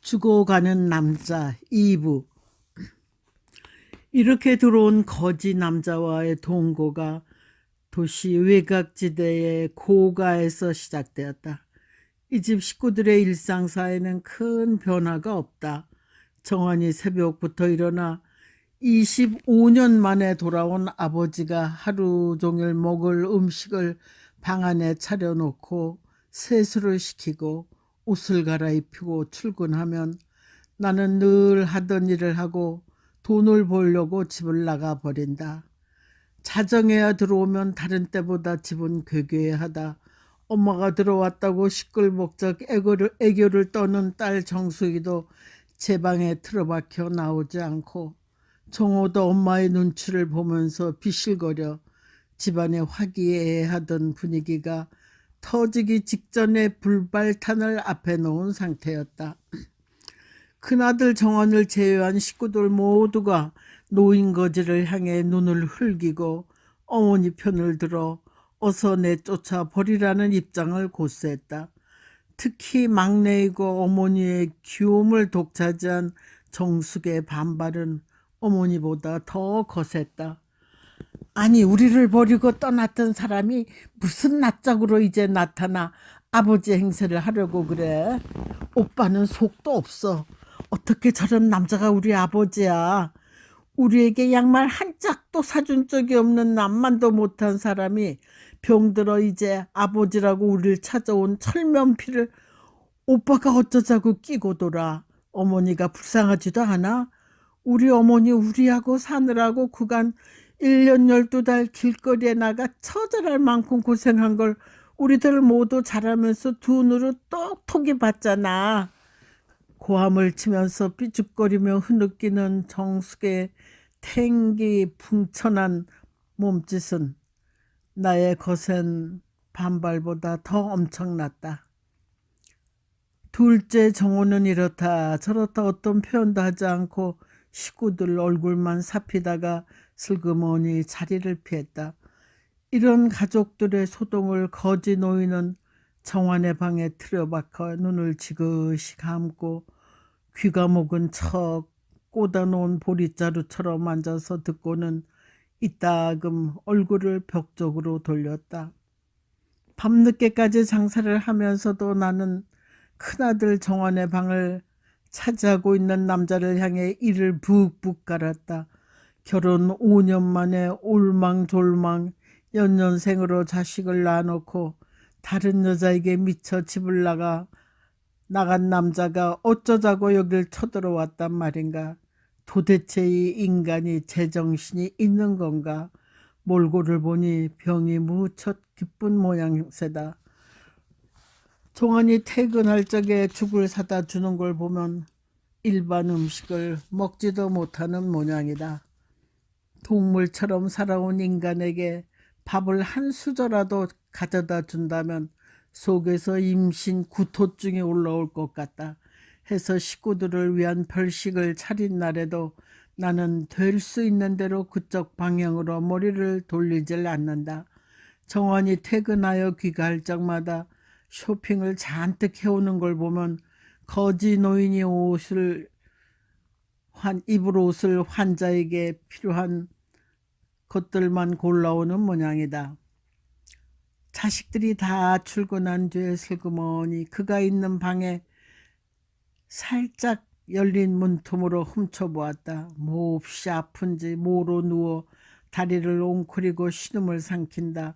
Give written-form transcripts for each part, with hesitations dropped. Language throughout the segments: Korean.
죽어가는 남자 2부. 이렇게 들어온 거지 남자와의 동거가 도시 외곽지대의 고가에서 시작되었다. 이 집 식구들의 일상사에는 큰 변화가 없다. 정환이 새벽부터 일어나 25년 만에 돌아온 아버지가 하루 종일 먹을 음식을 방 안에 차려놓고 세수를 시키고 옷을 갈아입히고 출근하면 나는 늘 하던 일을 하고 돈을 벌려고 집을 나가버린다. 자정에야 들어오면 다른 때보다 집은 괴괴하다. 엄마가 들어왔다고 시끌벅적 애교를 떠는 딸 정숙이도 제 방에 틀어박혀 나오지 않고 정호도 엄마의 눈치를 보면서 비실거려 집안에 화기애애하던 분위기가 터지기 직전에 불발탄을 앞에 놓은 상태였다. 큰아들 정원을 제외한 식구들 모두가 노인거지를 향해 눈을 흘기고 어머니 편을 들어 어서 내쫓아 버리라는 입장을 고수했다. 특히 막내이고 어머니의 귀여움을 독차지한 정숙의 반발은 어머니보다 더 거셌다. 아니, 우리를 버리고 떠났던 사람이 무슨 낯짝으로 이제 나타나 아버지 행세를 하려고 그래? 오빠는 속도 없어. 어떻게 저런 남자가 우리 아버지야? 우리에게 양말 한 짝도 사준 적이 없는 남만도 못한 사람이 병들어 이제 아버지라고 우리를 찾아온 철면피를 오빠가 어쩌자고 끼고 돌아. 어머니가 불쌍하지도 않아? 우리 어머니 우리하고 사느라고 그간 1년 12달 길거리에 나가 처절할 만큼 고생한 걸 우리들 모두 자라면서 두 눈으로 똑똑히 봤잖아. 고함을 치면서 삐죽거리며 흐느끼는 정숙의 탱기 풍천한 몸짓은 나의 거센 반발보다 더 엄청났다. 둘째 정호는 이렇다 저렇다 어떤 표현도 하지 않고 식구들 얼굴만 살피다가 슬그머니 자리를 피했다. 이런 가족들의 소동을 거지 노인은 정환의 방에 틀어박혀 눈을 지그시 감고 귀가 목은 척 꽂아놓은 보릿자루처럼 앉아서 듣고는 이따금 얼굴을 벽 쪽으로 돌렸다. 밤늦게까지 장사를 하면서도 나는 큰아들 정환의 방을 차지하고 있는 남자를 향해 이를 북북 갈았다. 결혼 5년 만에 올망졸망 연년생으로 자식을 낳아놓고 다른 여자에게 미쳐 집을 나간 남자가 어쩌자고 여길 쳐들어왔단 말인가. 도대체 이 인간이 제정신이 있는 건가. 몰골을 보니 병이 무척 기쁜 모양새다. 정환이 퇴근할 적에 죽을 사다 주는 걸 보면 일반 음식을 먹지도 못하는 모양이다. 동물처럼 살아온 인간에게 밥을 한 수저라도 가져다 준다면 속에서 임신 구토증이 올라올 것 같다 해서 식구들을 위한 별식을 차린 날에도 나는 될 수 있는 대로 그쪽 방향으로 머리를 돌리질 않는다. 정환이 퇴근하여 귀가할 적마다 쇼핑을 잔뜩 해오는 걸 보면 거지 노인이 입을 옷을 환자에게 필요한 것들만 골라오는 모양이다. 자식들이 다 출근한 뒤에 슬그머니 그가 있는 방에 살짝 열린 문틈으로 훔쳐보았다. 몹시 아픈지 모로 누워 다리를 옹크리고 신음을 삼킨다.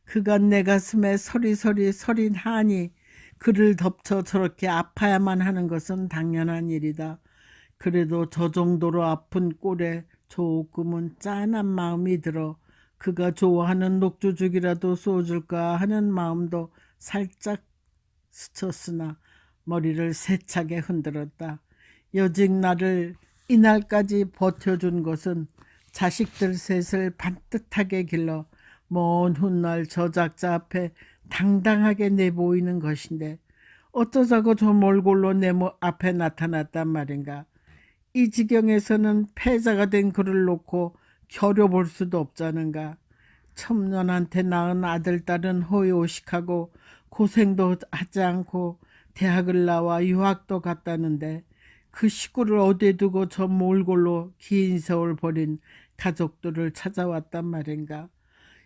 그간 내 가슴에 서리서리 서린 한이 그를 덮쳐 저렇게 아파야만 하는 것은 당연한 일이다. 그래도 저 정도로 아픈 꼴에 조금은 짠한 마음이 들어 그가 좋아하는 녹두죽이라도 쏘줄까 하는 마음도 살짝 스쳤으나 머리를 세차게 흔들었다. 여직 나를 이날까지 버텨준 것은 자식들 셋을 반듯하게 길러 먼 훗날 저작자 앞에 당당하게 내보이는 것인데 어쩌자고 저 몰골로 내 앞에 나타났단 말인가. 이 지경에서는 패자가 된 그를 놓고 겨뤄볼 수도 없자는가. 첨년한테 낳은 아들, 딸은 호요식하고 고생도 하지 않고 대학을 나와 유학도 갔다는데 그 식구를 어디에 두고 저 몰골로 긴 세월 버린 가족들을 찾아왔단 말인가.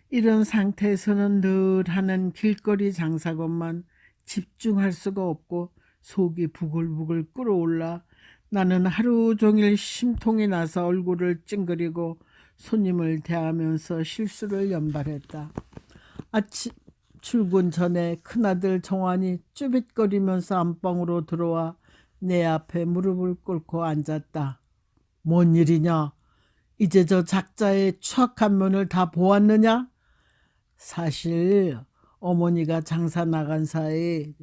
이런 상태에서는 늘 하는 길거리 장사것만 집중할 수가 없고 속이 부글부글 끓어올라 나는 하루 종일 심통이 나서 얼굴을 찡그리고 손님을 대하면서 실수를 연발했다. 아침 출근 전에 큰아들 정환이 쭈빗거리면서 안방으로 들어와 내 앞에 무릎을 꿇고 앉았다. 뭔 일이냐? 이제 저 작자의 추악한 면을 다 보았느냐? 사실 어머니가 장사 나간 사이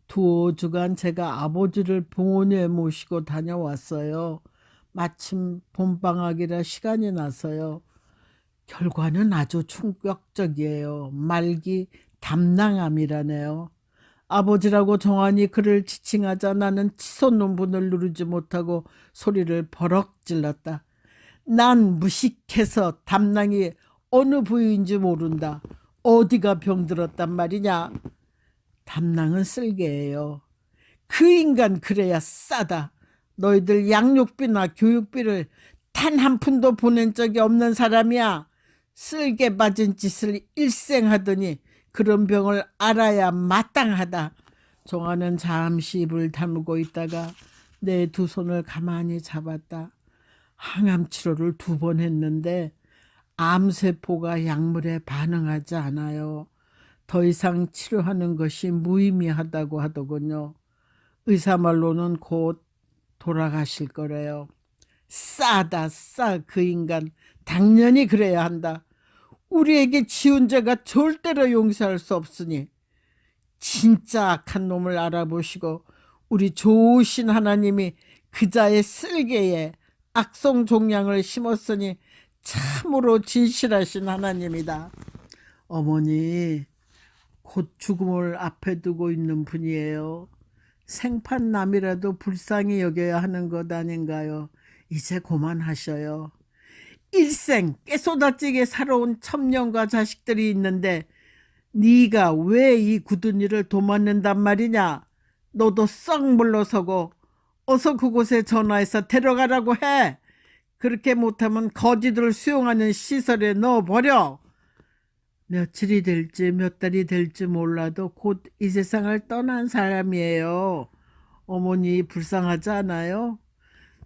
두어 주간 제가 아버지를 병원에 모시고 다녀왔어요. 마침 봄방학이라 시간이 나서요. 결과는 아주 충격적이에요. 말기 담낭암이라네요. 아버지라고 정환이 그를 지칭하자 나는 치솟는 분을 누르지 못하고 소리를 버럭 질렀다. 난 무식해서 담낭이 어느 부위인지 모른다. 어디가 병들었단 말이냐? 담낭은 쓸개예요. 그 인간 그래야 싸다. 너희들 양육비나 교육비를 단 한 푼도 보낸 적이 없는 사람이야. 쓸개 맞은 짓을 일생 하더니 그런 병을 알아야 마땅하다. 종아는 잠시 입을 다물고 있다가 내 두 손을 가만히 잡았다. 항암 치료를 2번 했는데 암세포가 약물에 반응하지 않아요. 더 이상 치료하는 것이 무의미하다고 하더군요. 의사 말로는 곧 돌아가실 거래요. 싸다 싸 그 인간. 당연히 그래야 한다. 우리에게 지은 죄가 절대로 용서할 수 없으니 진짜 악한 놈을 알아보시고 우리 좋으신 하나님이 그자의 쓸개에 악성 종양을 심었으니 참으로 진실하신 하나님이다. 어머니 곧 죽음을 앞에 두고 있는 분이에요. 생판남이라도 불쌍히 여겨야 하는 것 아닌가요? 이제 그만하셔요. 일생 깨소다찌게 살아온 첩년과 자식들이 있는데 네가 왜 이 굳은 일을 도맡는단 말이냐? 너도 썩 물러서고 어서 그곳에 전화해서 데려가라고 해. 그렇게 못하면 거지들을 수용하는 시설에 넣어버려. 며칠이 될지 몇 달이 될지 몰라도 곧 이 세상을 떠난 사람이에요. 어머니 불쌍하지 않아요?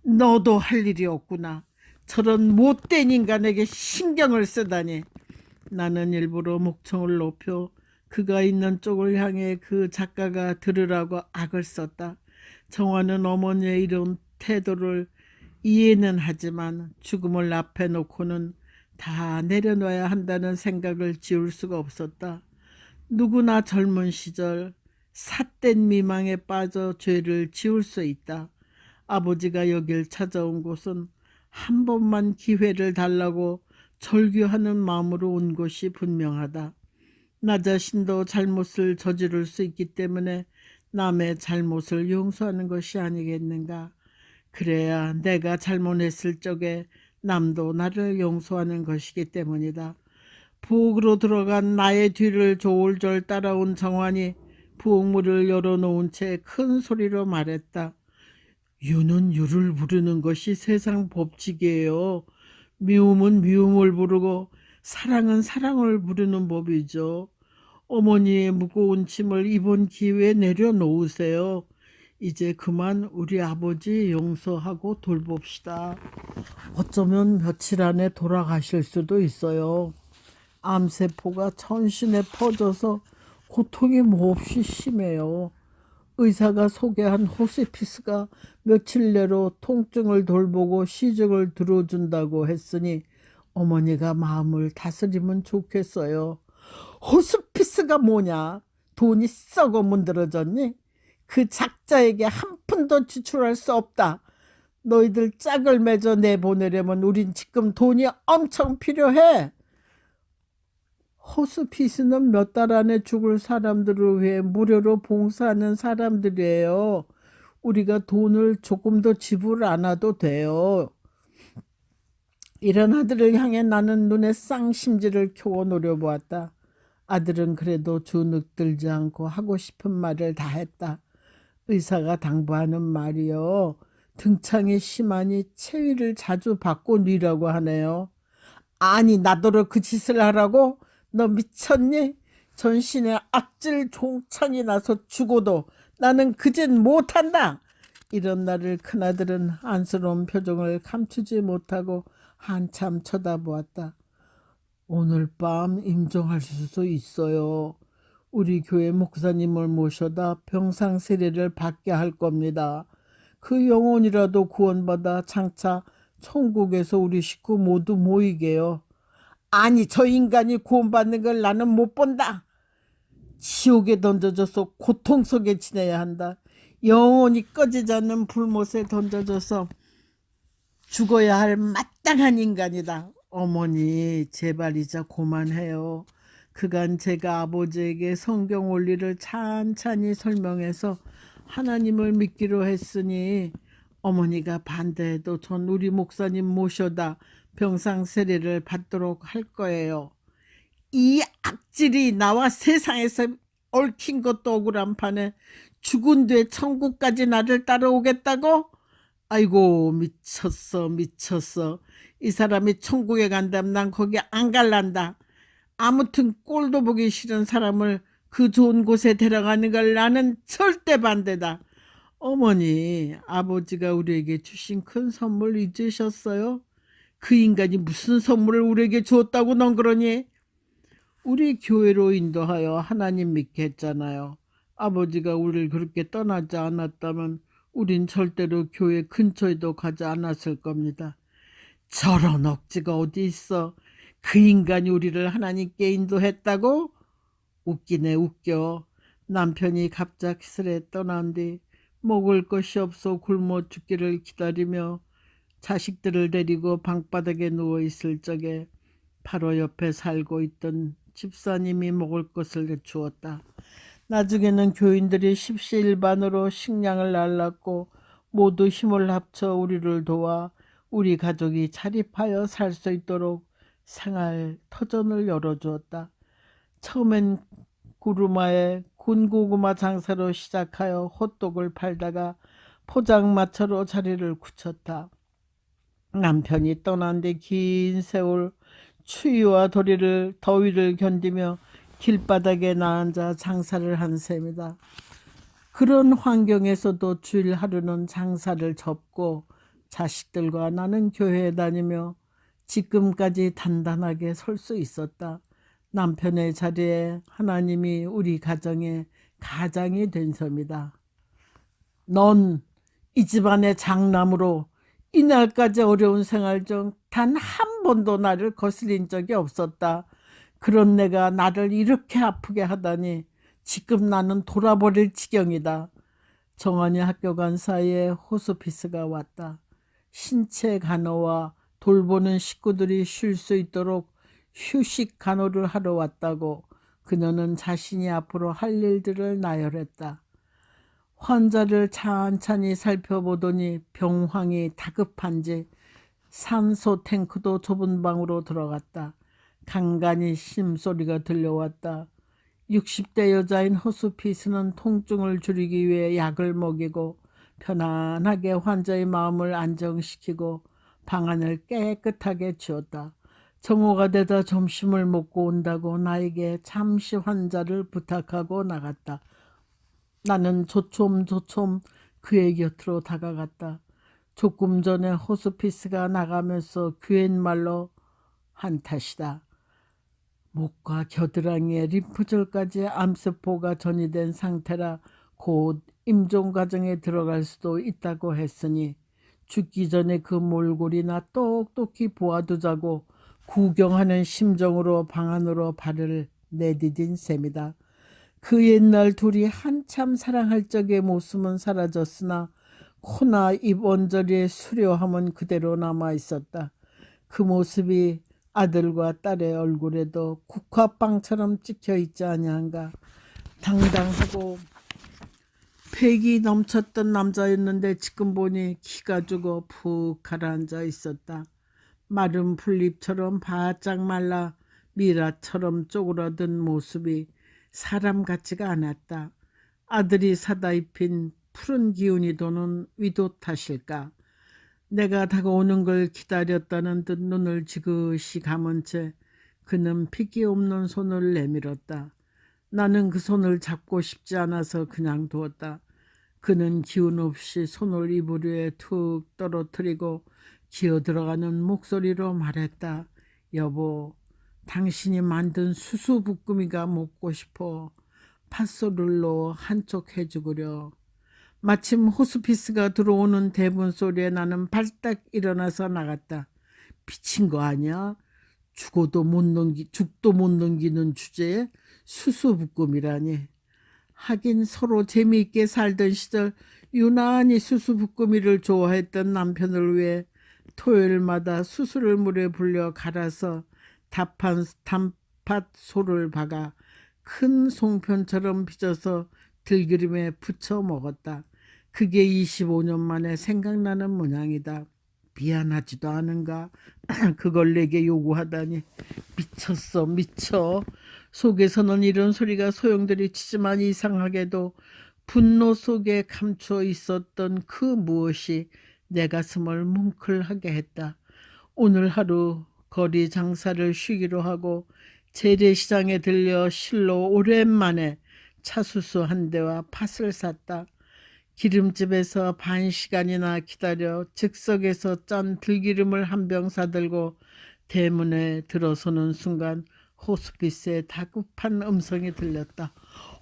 너도 할 일이 없구나. 저런 못된 인간에게 신경을 쓰다니. 나는 일부러 목청을 높여 그가 있는 쪽을 향해 그 작가가 들으라고 악을 썼다. 정화는 어머니의 이런 태도를 이해는 하지만 죽음을 앞에 놓고는 다 내려놔야 한다는 생각을 지울 수가 없었다. 누구나 젊은 시절 삿된 미망에 빠져 죄를 지을 수 있다. 아버지가 여길 찾아온 곳은 한 번만 기회를 달라고 절규하는 마음으로 온 것이 분명하다. 나 자신도 잘못을 저지를 수 있기 때문에 남의 잘못을 용서하는 것이 아니겠는가. 그래야 내가 잘못했을 적에 남도 나를 용서하는 것이기 때문이다. 부엌으로 들어간 나의 뒤를 조울졸 따라온 정환이 부엌문을 열어놓은 채 큰 소리로 말했다. 유는 유를 부르는 것이 세상 법칙이에요. 미움은 미움을 부르고 사랑은 사랑을 부르는 법이죠. 어머니의 무거운 짐을 이번 기회에 내려놓으세요. 이제 그만 우리 아버지 용서하고 돌봅시다. 어쩌면 며칠 안에 돌아가실 수도 있어요. 암세포가 전신에 퍼져서 고통이 몹시 심해요. 의사가 소개한 호스피스가 며칠 내로 통증을 돌보고 시력을 들어준다고 했으니 어머니가 마음을 다스리면 좋겠어요. 호스피스가 뭐냐? 돈이 썩어 문드러졌니? 그 작자에게 한 푼도 지출할 수 없다. 너희들 짝을 맺어 내보내려면 우린 지금 돈이 엄청 필요해. 호스피스는 몇 달 안에 죽을 사람들을 위해 무료로 봉사하는 사람들이에요. 우리가 돈을 조금 더 지불 안 해도 돼요. 이런 아들을 향해 나는 눈에 쌍심지를 켜고 노려보았다. 아들은 그래도 주눅들지 않고 하고 싶은 말을 다 했다. 의사가 당부하는 말이요. 등창이 심하니 체위를 자주 받고 뉘라고 하네요. 아니 나더러 그 짓을 하라고? 너 미쳤니? 전신에 악질 종창이 나서 죽어도 나는 그 짓 못한다. 이런 나를 큰아들은 안쓰러운 표정을 감추지 못하고 한참 쳐다보았다. 오늘 밤 임종할 수도 있어요. 우리 교회 목사님을 모셔다 병상 세례를 받게 할 겁니다. 그 영혼이라도 구원받아 장차 천국에서 우리 식구 모두 모이게요. 아니 저 인간이 구원받는 걸 나는 못 본다. 지옥에 던져져서 고통 속에 지내야 한다. 영원히 꺼지지 않는 불못에 던져져서 죽어야 할 마땅한 인간이다. 어머니 제발 이제 그만해요. 그간 제가 아버지에게 성경 원리를 찬찬히 설명해서 하나님을 믿기로 했으니 어머니가 반대해도 전 우리 목사님 모셔다 병상 세례를 받도록 할 거예요. 이 악질이 나와 세상에서 얽힌 것도 억울한 판에 죽은 뒤에 천국까지 나를 따라오겠다고? 아이고 미쳤어 미쳤어. 이 사람이 천국에 간다면 난 거기 안 갈란다. 아무튼 꼴도 보기 싫은 사람을 그 좋은 곳에 데려가는 걸 나는 절대 반대다. 어머니 아버지가 우리에게 주신 큰 선물 잊으셨어요? 그 인간이 무슨 선물을 우리에게 주었다고 넌 그러니? 우리 교회로 인도하여 하나님 믿게 했잖아요. 아버지가 우리를 그렇게 떠나지 않았다면 우린 절대로 교회 근처에도 가지 않았을 겁니다. 저런 억지가 어디 있어. 그 인간이 우리를 하나님께 인도했다고? 웃기네 웃겨. 남편이 갑작스레 떠난 뒤 먹을 것이 없어 굶어 죽기를 기다리며 자식들을 데리고 방바닥에 누워있을 적에 바로 옆에 살고 있던 집사님이 먹을 것을 주었다. 나중에는 교인들이 십시일반으로 식량을 날랐고 모두 힘을 합쳐 우리를 도와 우리 가족이 자립하여 살 수 있도록 생활 터전을 열어주었다. 처음엔 구루마에 군고구마 장사로 시작하여 호떡을 팔다가 포장마차로 자리를 굳혔다. 남편이 떠난 뒤 긴 세월 추위와 더위를 견디며 길바닥에 나앉아 장사를 한 셈이다. 그런 환경에서도 주일 하루는 장사를 접고 자식들과 나는 교회에 다니며 지금까지 단단하게 설 수 있었다. 남편의 자리에 하나님이 우리 가정의 가장이 된 셈이다. 넌 이 집안의 장남으로 이날까지 어려운 생활 중 단 한 번도 나를 거스린 적이 없었다. 그런 내가 나를 이렇게 아프게 하다니 지금 나는 돌아버릴 지경이다. 정원이 학교 간 사이에 호스피스가 왔다. 신체 간호와 돌보는 식구들이 쉴 수 있도록 휴식 간호를 하러 왔다고 그녀는 자신이 앞으로 할 일들을 나열했다. 환자를 찬찬히 살펴보더니 병황이 다급한지 산소 탱크도 좁은 방으로 들어갔다. 간간히 심소리가 들려왔다. 60대 여자인 호스피스는 통증을 줄이기 위해 약을 먹이고 편안하게 환자의 마음을 안정시키고 방안을 깨끗하게 치웠다. 정오가 되다 점심을 먹고 온다고 나에게 잠시 환자를 부탁하고 나갔다. 나는 조쫌조쫌 그의 곁으로 다가갔다. 조금 전에 호스피스가 나가면서 귀옛말로 한 탓이다. 목과 겨드랑이에 림프절까지 암세포가 전이된 상태라 곧 임종 과정에 들어갈 수도 있다고 했으니 죽기 전에 그 몰골이나 똑똑히 보아두자고 구경하는 심정으로 방 안으로 발을 내디딘 셈이다. 그 옛날 둘이 한참 사랑할 적의 모습은 사라졌으나 코나 입 언저리의 수려함은 그대로 남아있었다. 그 모습이 아들과 딸의 얼굴에도 국화빵처럼 찍혀있지 아니한가. 당당하고 패기 넘쳤던 남자였는데 지금 보니 키가 죽어 푹 가라앉아 있었다. 마른 풀잎처럼 바짝 말라 미라처럼 쪼그라든 모습이 사람 같지가 않았다. 아들이 사다 입힌 푸른 기운이 도는 위도 탓일까? 내가 다가오는 걸 기다렸다는 듯 눈을 지그시 감은 채 그는 핏기 없는 손을 내밀었다. 나는 그 손을 잡고 싶지 않아서 그냥 두었다. 그는 기운 없이 손을 이불 위에 툭 떨어뜨리고 기어들어가는 목소리로 말했다. 여보, 당신이 만든 수수부꾸미가 먹고 싶어. 팥소를로 한쪽 해주구려. 마침 호스피스가 들어오는 대문 소리에 나는 발딱 일어나서 나갔다. 미친 거 아니야? 죽도 못 넘기는 주제에 수수부꾸미라니. 하긴 서로 재미있게 살던 시절 유난히 수수부꾸미를 좋아했던 남편을 위해 토요일마다 수수를 물에 불려 갈아서 단팥 소를 박아 큰 송편처럼 빚어서 들기름에 부쳐 먹었다. 그게 25년 만에 생각나는 모양이다. 미안하지도 않은가? 그걸 내게 요구하다니. 미쳤어, 미쳐. 속에서는 이런 소리가 소용돌이 치지만 이상하게도 분노 속에 감추어 있었던 그 무엇이 내 가슴을 뭉클하게 했다. 오늘 하루 거리 장사를 쉬기로 하고 재래시장에 들려 실로 오랜만에 차수수 한 대와 팥을 샀다. 기름집에서 반 시간이나 기다려 즉석에서 짠 들기름을 한 병 사들고 대문에 들어서는 순간 호스피스의 다급한 음성이 들렸다.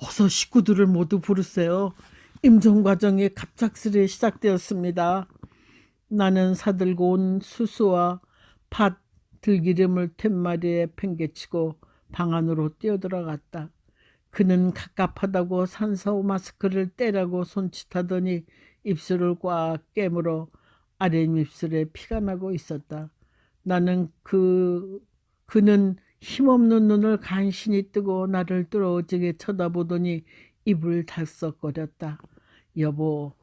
어서 식구들을 모두 부르세요. 임종 과정이 갑작스레 시작되었습니다. 나는 사들고 온 수수와 팥, 들기름을 툇마리에 팽개치고 방 안으로 뛰어들어갔다. 그는 갑갑하다고 산소 마스크를 떼라고 손짓하더니 입술을 꽉 깨물어 아랫입술에 피가 나고 있었다. 나는 그는 힘없는 눈을 간신히 뜨고 나를 뚫어지게 쳐다보더니 입을 달썩거렸다. 여보,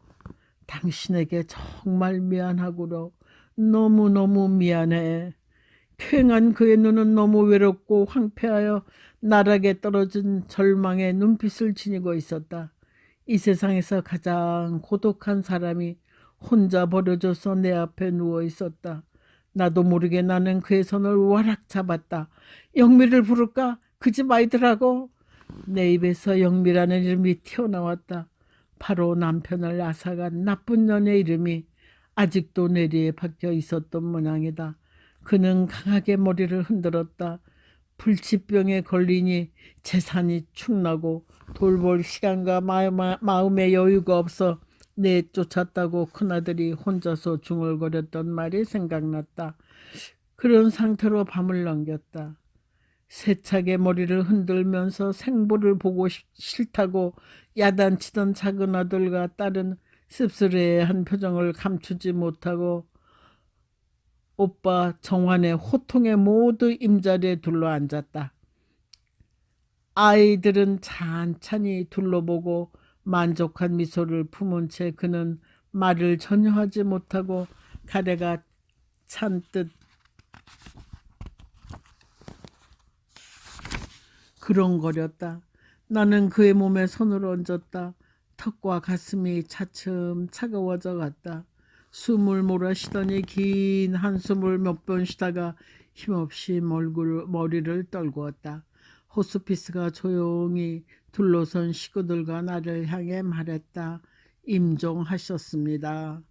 당신에게 정말 미안하구려. 너무너무 미안해. 쾌행한 그의 눈은 너무 외롭고 황폐하여 나락에 떨어진 절망의 눈빛을 지니고 있었다. 이 세상에서 가장 고독한 사람이 혼자 버려져서 내 앞에 누워 있었다. 나도 모르게 나는 그의 손을 와락 잡았다. 영미를 부를까? 그 집 아이들하고. 내 입에서 영미라는 이름이 튀어나왔다. 바로 남편을 앗아간 나쁜 년의 이름이 아직도 내리에 박혀 있었던 모양이다. 그는 강하게 머리를 흔들었다. 불치병에 걸리니 재산이 축나고 돌볼 시간과 마음의 여유가 없어 내쫓았다고 큰아들이 혼자서 중얼거렸던 말이 생각났다. 그런 상태로 밤을 넘겼다. 세차게 머리를 흔들면서 생보를 보고 싫다고 야단치던 작은 아들과 딸은 씁쓸해한 표정을 감추지 못하고 오빠 정환의 호통에 모두 임자리에 둘러앉았다. 아이들은 찬찬히 둘러보고 만족한 미소를 품은 채 그는 말을 전혀 하지 못하고 가래가 찬듯 그렁거렸다. 나는 그의 몸에 손을 얹었다. 턱과 가슴이 차츰 차가워져 갔다. 숨을 몰아쉬더니 긴 한숨을 몇 번 쉬다가 힘없이 머리를 떨구었다. 호스피스가 조용히 둘러선 식구들과 나를 향해 말했다. 임종하셨습니다.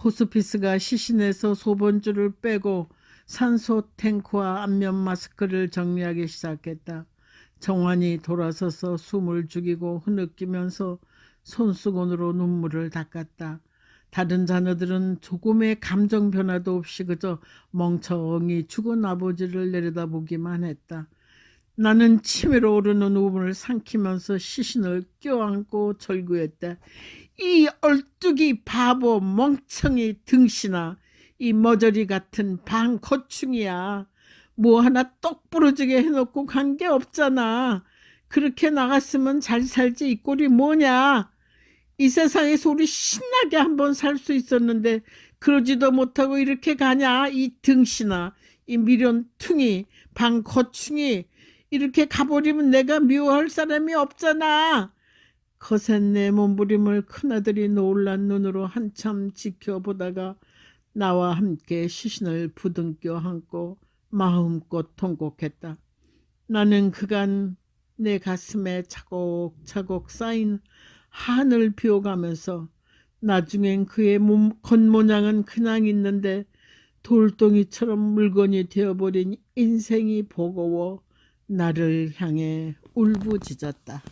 호스피스가 시신에서 소변줄을 빼고 산소 탱크와 안면 마스크를 정리하기 시작했다. 정환이 돌아서서 숨을 죽이고 흐느끼면서 손수건으로 눈물을 닦았다. 다른 자녀들은 조금의 감정 변화도 없이 그저 멍청이 죽은 아버지를 내려다보기만 했다. 나는 치밀어 오르는 우물을 삼키면서 시신을 껴안고 절구했다. 이 얼뚝이 바보 멍청이 등신아, 이 머저리 같은 방거충이야. 뭐 하나 똑 부러지게 해놓고 간 게 없잖아. 그렇게 나갔으면 잘 살지 이 꼴이 뭐냐. 이 세상에서 우리 신나게 한번 살 수 있었는데 그러지도 못하고 이렇게 가냐. 이 등신아, 이 미련퉁이 방거충이. 이렇게 가버리면 내가 미워할 사람이 없잖아. 거센 내 몸부림을 큰아들이 놀란 눈으로 한참 지켜보다가 나와 함께 시신을 부둥켜 안고 마음껏 통곡했다. 나는 그간 내 가슴에 차곡차곡 쌓인 한을 비워가면서 나중엔 그의 겉모양은 그냥 있는데 돌덩이처럼 물건이 되어버린 인생이 버거워 나를 향해 울부짖었다.